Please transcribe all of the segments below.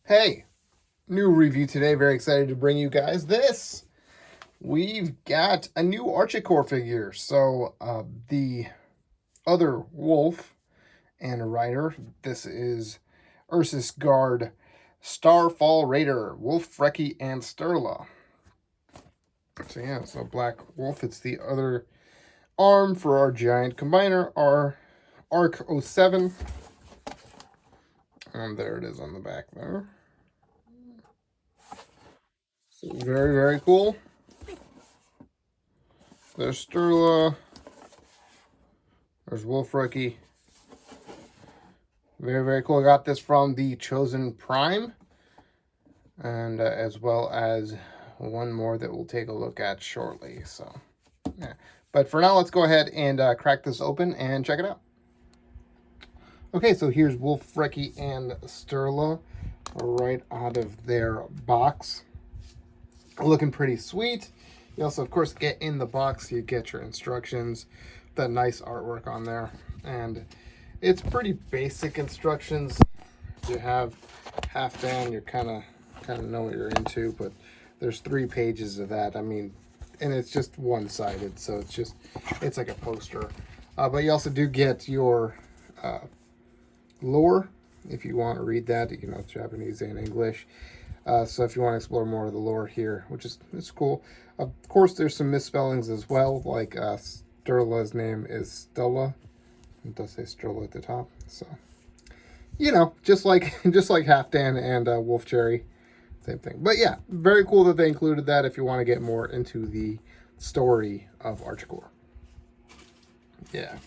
Hey, new review today. Very excited to bring you guys this. We've got a new Archecore figure. So the other wolf and rider, this is Ursus Guard Starfall Raider, Wolf, Freki and Sturla. So yeah, so black wolf. It's the other arm for our giant combiner, our ARC-07. And there it is on the back there. So very, very cool. There's Sturla. There's Wolf Rookie. Very, very cool. I got this from the Chosen Prime. And as well as one more that we'll take a look at shortly. So, yeah. But for now, let's go ahead and crack this open and check it out. Okay, so here's Wolf, Freki, and Sturla right out of their box. Looking pretty sweet. You also, of course, get in the box. You get your instructions, that nice artwork on there. And it's pretty basic instructions. You have half down, you're kind of know what you're into, but there's 3 pages of that. I mean, and it's just one-sided, so it's like a poster. But you also do get your lore if you want to read that. You know, Japanese and English. So if you want to explore more of the lore here, which is cool. Of course, there's some misspellings as well, like Sturla's name is Stella. It does say Sturla at the top, so you know, just like Halfdan and Wolf Cherry, same thing. But yeah, very cool that they included that if you want to get more into the story of Archecore. Yeah,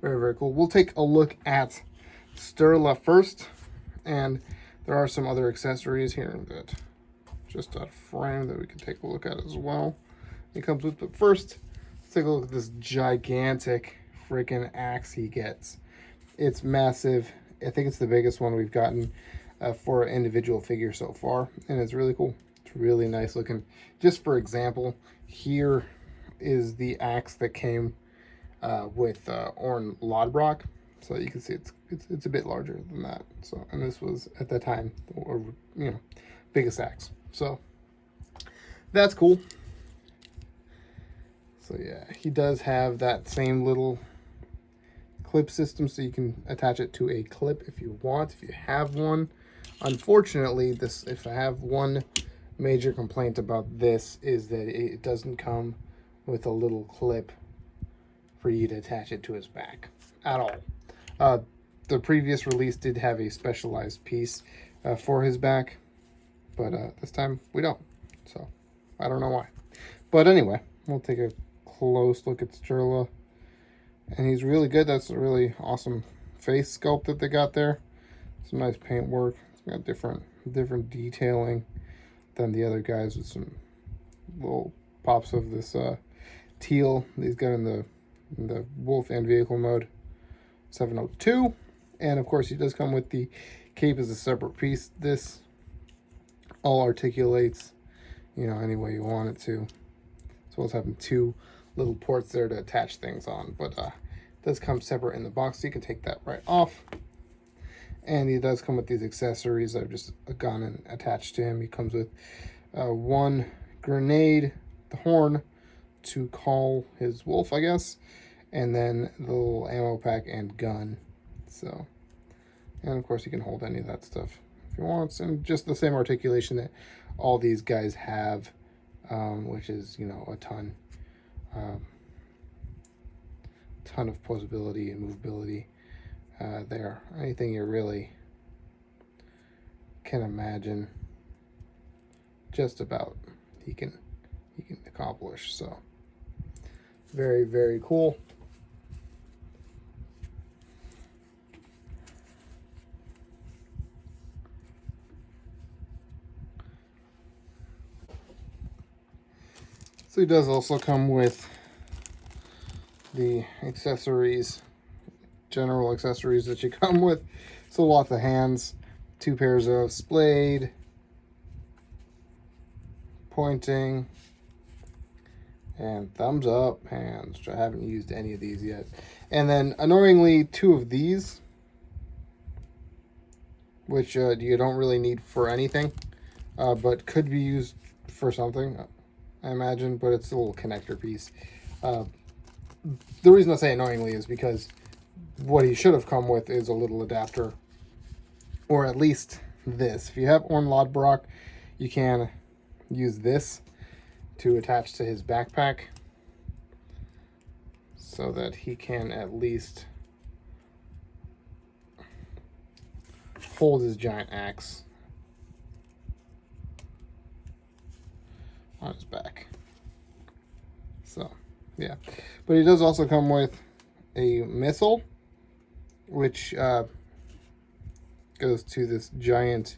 very, very cool. We'll take a look at Sturla first, and there are some other accessories here that just out of frame that we can take a look at as well. It comes with, but first, let's take a look at this gigantic freaking axe he gets. It's massive. I think it's the biggest one we've gotten for an individual figure so far, and it's really cool. It's really nice looking. Just for example, here is the axe that came with Orn Lodbrok. So you can see it's a bit larger than that. So, and this was at the time, or you know, biggest axe. So that's cool. So yeah, he does have that same little clip system, so you can attach it to a clip if you want, if you have one. Unfortunately, if I have one major complaint about this, is that it doesn't come with a little clip for you to attach it to his back at all. The previous release did have a specialized piece for his back, but this time we don't. So I don't know why. But anyway, we'll take a close look at Sturla. And he's really good. That's a really awesome face sculpt that they got there. Some nice paint work. It's got different detailing than the other guys, with some little pops of this teal that he's got in the wolf and vehicle mode 702. And of course, he does come with the cape as a separate piece. This all articulates, you know, any way you want it to, as well as having 2 little ports there to attach things on. But it does come separate in the box, so you can take that right off. And he does come with these accessories that are just a gun and attached to him. He comes with 1 grenade, the horn to call his wolf, I guess, and then the little ammo pack and gun. So, and of course you can hold any of that stuff if you want, and just the same articulation that all these guys have, which is, you know, a ton of posability and movability there. Anything you really can imagine, just about he can accomplish. So very, very cool. So he does also come with the accessories, general accessories that you come with. So lots of hands, 2 pairs of splayed, pointing, and thumbs up hands, which I haven't used any of these yet. And then annoyingly, 2 of these, which you don't really need for anything, but could be used for something, I imagine, but it's a little connector piece. The reason I say annoyingly is because what he should have come with is a little adapter, or at least this. If you have Orn Lodbrok, you can use this to attach to his backpack so that he can at least hold his giant axe on his back. So, yeah. But he does also come with a missile, which goes to this giant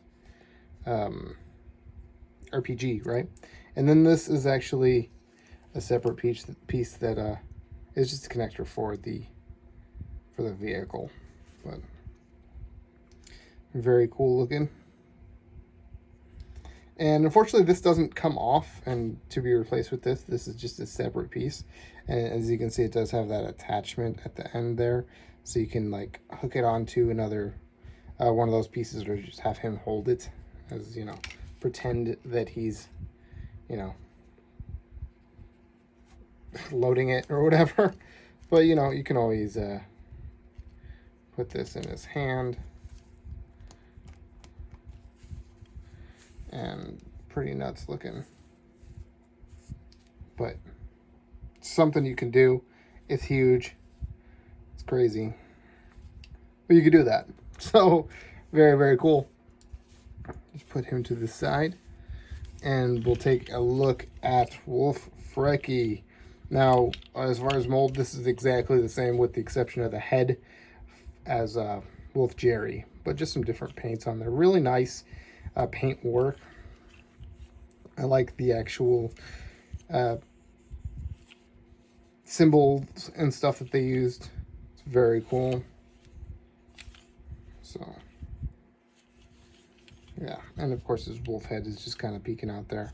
RPG, right? And then this is actually a separate piece that is just a connector for the vehicle. But very cool looking. And unfortunately, this doesn't come off and to be replaced with this. This is just a separate piece. And as you can see, it does have that attachment at the end there. So you can like hook it onto another one of those pieces, or just have him hold it as, you know, pretend that he's, you know, loading it or whatever. But, you know, you can always put this in his hand. And pretty nuts looking, but something you can do. It's huge, it's crazy, but you can do that. So very, very cool. Just put him to the side, and we'll take a look at Wolf Freki. Now, as far as mold, this is exactly the same with the exception of the head as Wolf Jerry, but just some different paints on there. Really nice paint work. I like the actual symbols and stuff that they used. It's very cool. So yeah, and of course his wolf head is just kind of peeking out there.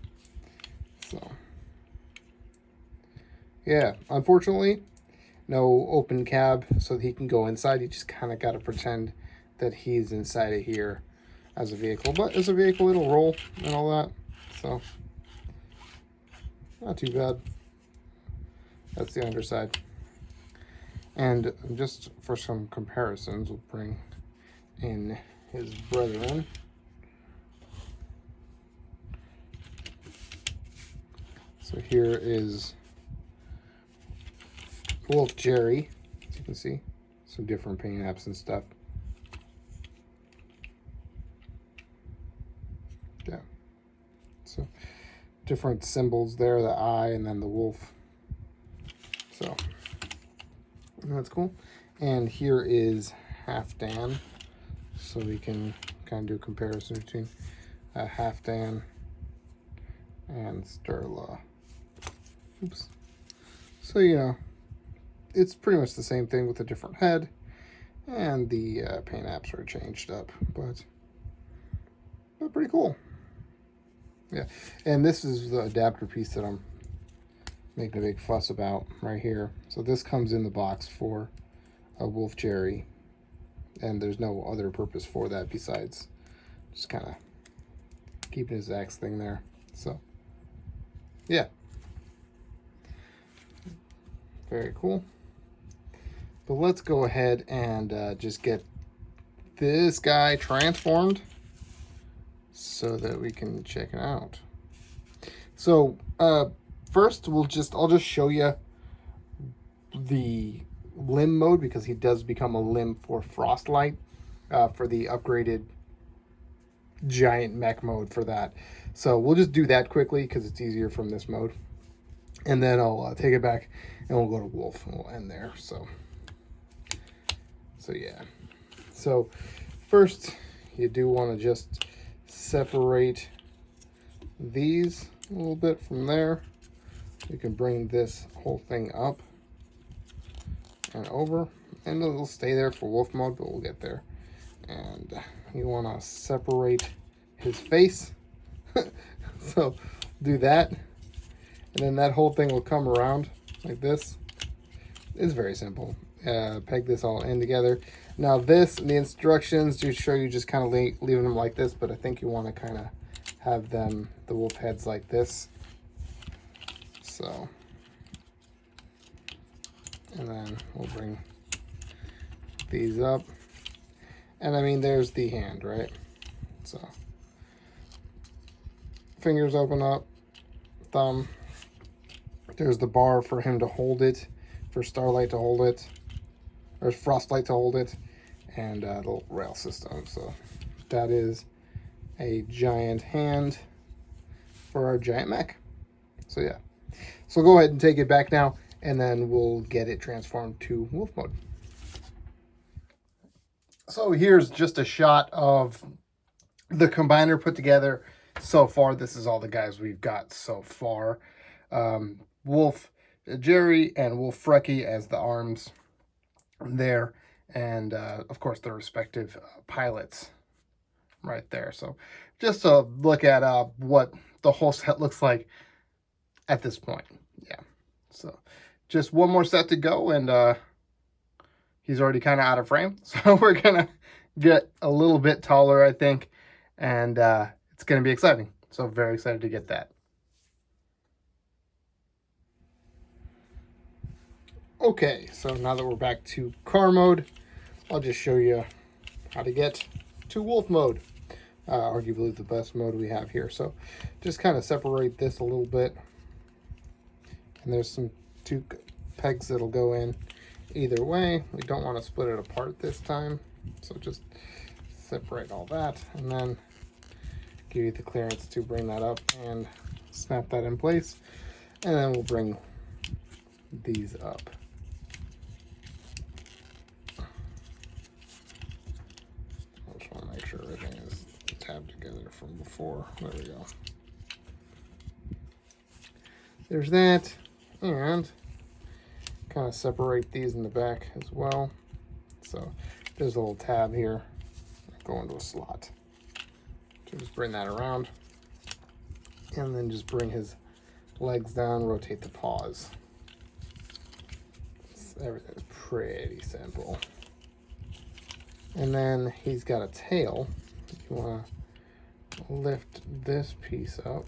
So yeah, unfortunately no open cab so that he can go inside. You just kind of got to pretend that he's inside of here as a vehicle, but as a vehicle it'll roll and all that, so not too bad. That's the underside. And just for some comparisons, we'll bring in his brethren. So here is Wolf Jerry, as you can see, some different paint apps and stuff. Yeah, so different symbols there, the eye and then the wolf. So that's cool. And here is Halfdan, so we can kind of do a comparison between Halfdan and Sturla. Oops. So, you know, it's pretty much the same thing with a different head, and the paint apps are changed up, but they're pretty cool. Yeah, and this is the adapter piece that I'm making a big fuss about right here. So this comes in the box for a Wolf Jerry, and there's no other purpose for that besides just kind of keeping his axe thing there. So yeah, very cool. But let's go ahead and just get this guy transformed so that we can check it out. So first I'll just show you the limb mode, because he does become a limb for Frostlight, for the upgraded giant mech mode for that. So we'll just do that quickly because it's easier from this mode, and then I'll take it back and we'll go to Wolf and we'll end there. So yeah, so first you do want to just separate these a little bit from there. You can bring this whole thing up and over, and it'll stay there for wolf mode, but we'll get there. And you want to separate his face. So do that, and then that whole thing will come around like this. It's very simple. Peg this all in together. Now this, the instructions do show you just kind of leaving them like this, but I think you want to kind of have them, the wolf heads like this. So, and then we'll bring these up. And I mean, there's the hand, right? So, fingers open up, thumb. There's the bar for him to hold it, for Starlight to hold it, or Frostlight to hold it, and the little rail system. So that is a giant hand for our giant mech. So yeah, so go ahead and take it back now, and then we'll get it transformed to wolf mode. So here's just a shot of the combiner put together so far. This is all the guys we've got so far. Wolf Jerry and Wolf Freki as the arms there, and of course their respective pilots right there. So just to look at what the whole set looks like at this point. Yeah, so just one more set to go, and he's already kind of out of frame, so we're gonna get a little bit taller, I think, and it's gonna be exciting. So very excited to get that. Okay, so now that we're back to car mode, I'll just show you how to get to wolf mode. Arguably the best mode we have here. So just kind of separate this a little bit. And there's some two pegs that'll go in either way. We don't want to split it apart this time. So just separate all that and then give you the clearance to bring that up and snap that in place. And then we'll bring these up. I just want to make sure everything is tabbed together from before. There we go. There's that, and kind of separate these in the back as well. So there's a little tab here, go into a slot. So just bring that around, and then just bring his legs down, rotate the paws. Everything's pretty simple. And then he's got a tail. You want to lift this piece up.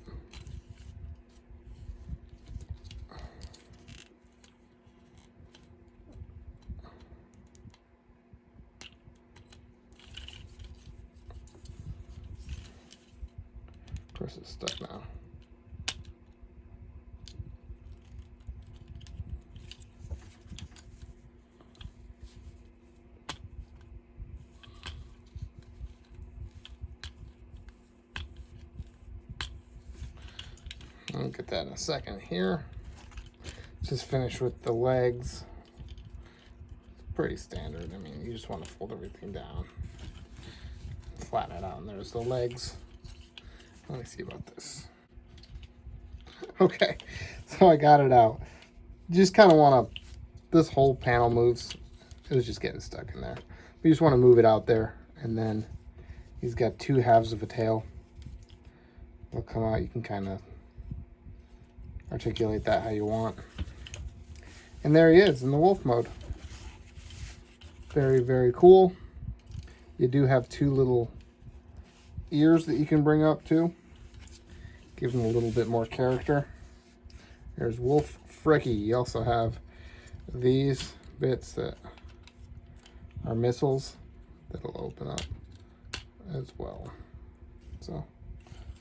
Of course, it's stuck now. I'll get that in a second here. Just finish with the legs. It's pretty standard. I mean, you just want to fold everything down, flatten it out, and there's the legs. Let me see about this. Okay, so I got it out. You just kind of want to, this whole panel moves. It was just getting stuck in there. You just want to move it out there, and then he's got two halves of a tail. They'll come out. You can kind of articulate that how you want. And there he is in the wolf mode. Very, very cool. You do have two little ears that you can bring up too. Give him a little bit more character. There's Wolf Freki. You also have these bits that are missiles that'll open up as well. So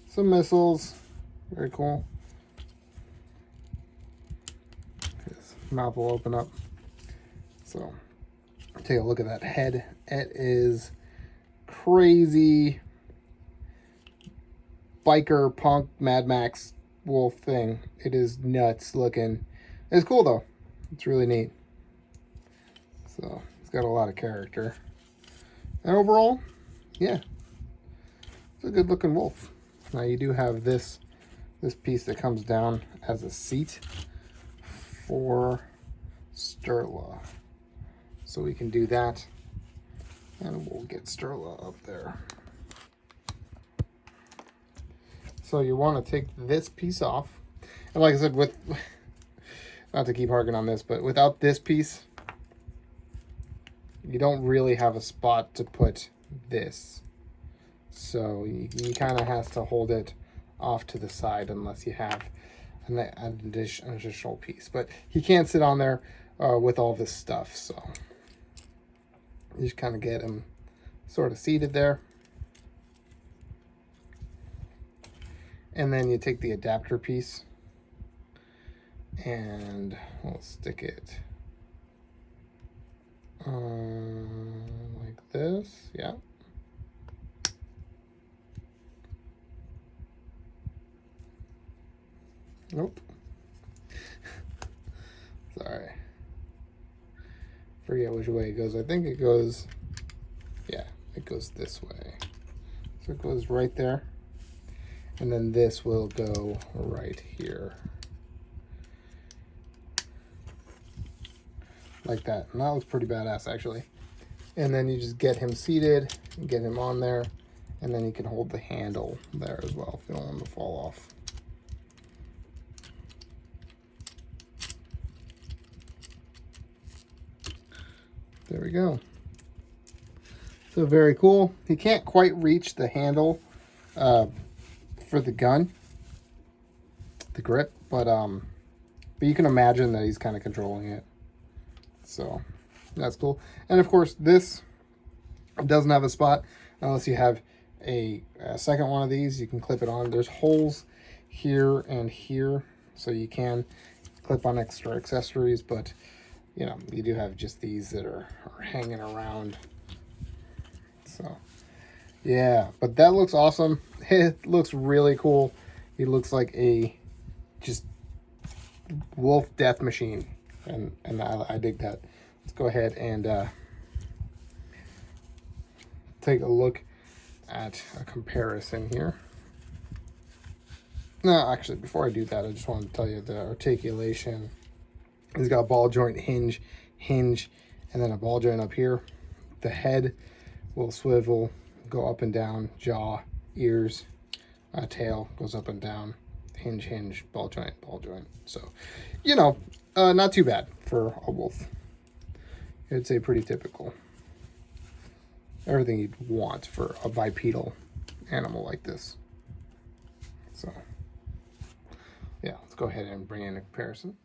some missiles, very cool. His mouth will open up. So take a look at that head. It is crazy biker punk Mad Max wolf thing. It is nuts looking. It's cool though. It's really neat. So it's got a lot of character. And overall, yeah, it's a good looking wolf. Now you do have this piece that comes down as a seat for Sturla. So we can do that, and we'll get Sturla up there. So you want to take this piece off. And like I said, with, not to keep harping on this, but without this piece, you don't really have a spot to put this. So you kind of has to hold it off to the side unless you have an additional piece. But he can't sit on there with all this stuff. So you just kind of get him sort of seated there. And then you take the adapter piece and we'll stick it like this. Yeah. Nope. Sorry. Forget which way it goes. I think it goes, yeah, it goes this way. So it goes right there. And then this will go right here. Like that. And that looks pretty badass, actually. And then you just get him seated, get him on there, and then you can hold the handle there as well if you don't want him to fall off. There we go. So very cool. He can't quite reach the handle for the gun, the grip, but you can imagine that he's kind of controlling it. So that's cool. And of course, this doesn't have a spot unless you have a second one of these. You can clip it on. There's holes here and here, so you can clip on extra accessories, but you know, you do have just these that are hanging around. So yeah, but that looks awesome. It looks really cool. He looks like a just wolf death machine, and I dig that. Let's go ahead and take a look at a comparison here. No, actually, before I do that, I just want to tell you the articulation. He's got a ball joint, hinge, and then a ball joint up here. The head will swivel, go up and down, jaw, ears, tail goes up and down, hinge, ball joint. So, you know, not too bad for a wolf. I'd say pretty typical. Everything you'd want for a bipedal animal like this. So, yeah, let's go ahead and bring in a comparison.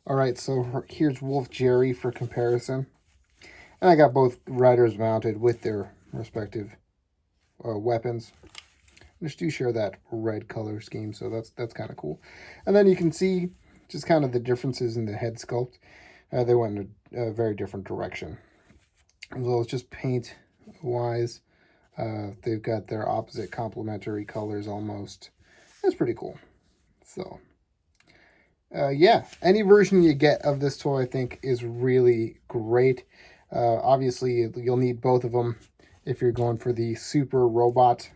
All right, so here's Wolf Jerry for comparison. And I got both riders mounted with their respective weapons. I just do share that red color scheme, so that's kind of cool. And then you can see just kind of the differences in the head sculpt. They went in a very different direction. As well as just paint-wise, they've got their opposite complementary colors almost. That's pretty cool. So, yeah, any version you get of this toy, I think, is really great. Obviously, you'll need both of them if you're going for the super robot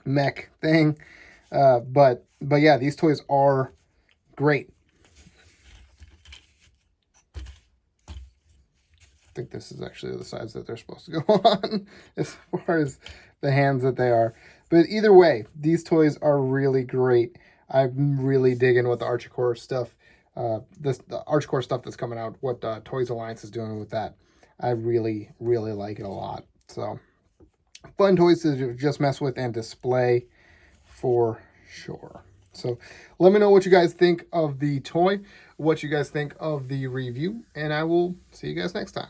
mech thing. But yeah, these toys are great. I think this is actually the size that they're supposed to go on as far as the hands that they are. But either way, these toys are really great. I'm really digging what the Archecore stuff, the Archecore stuff that's coming out, what Toys Alliance is doing with that. I really like it a lot. So, fun toys to just mess with and display for sure. So, let me know what you guys think of the toy, what you guys think of the review, and I will see you guys next time.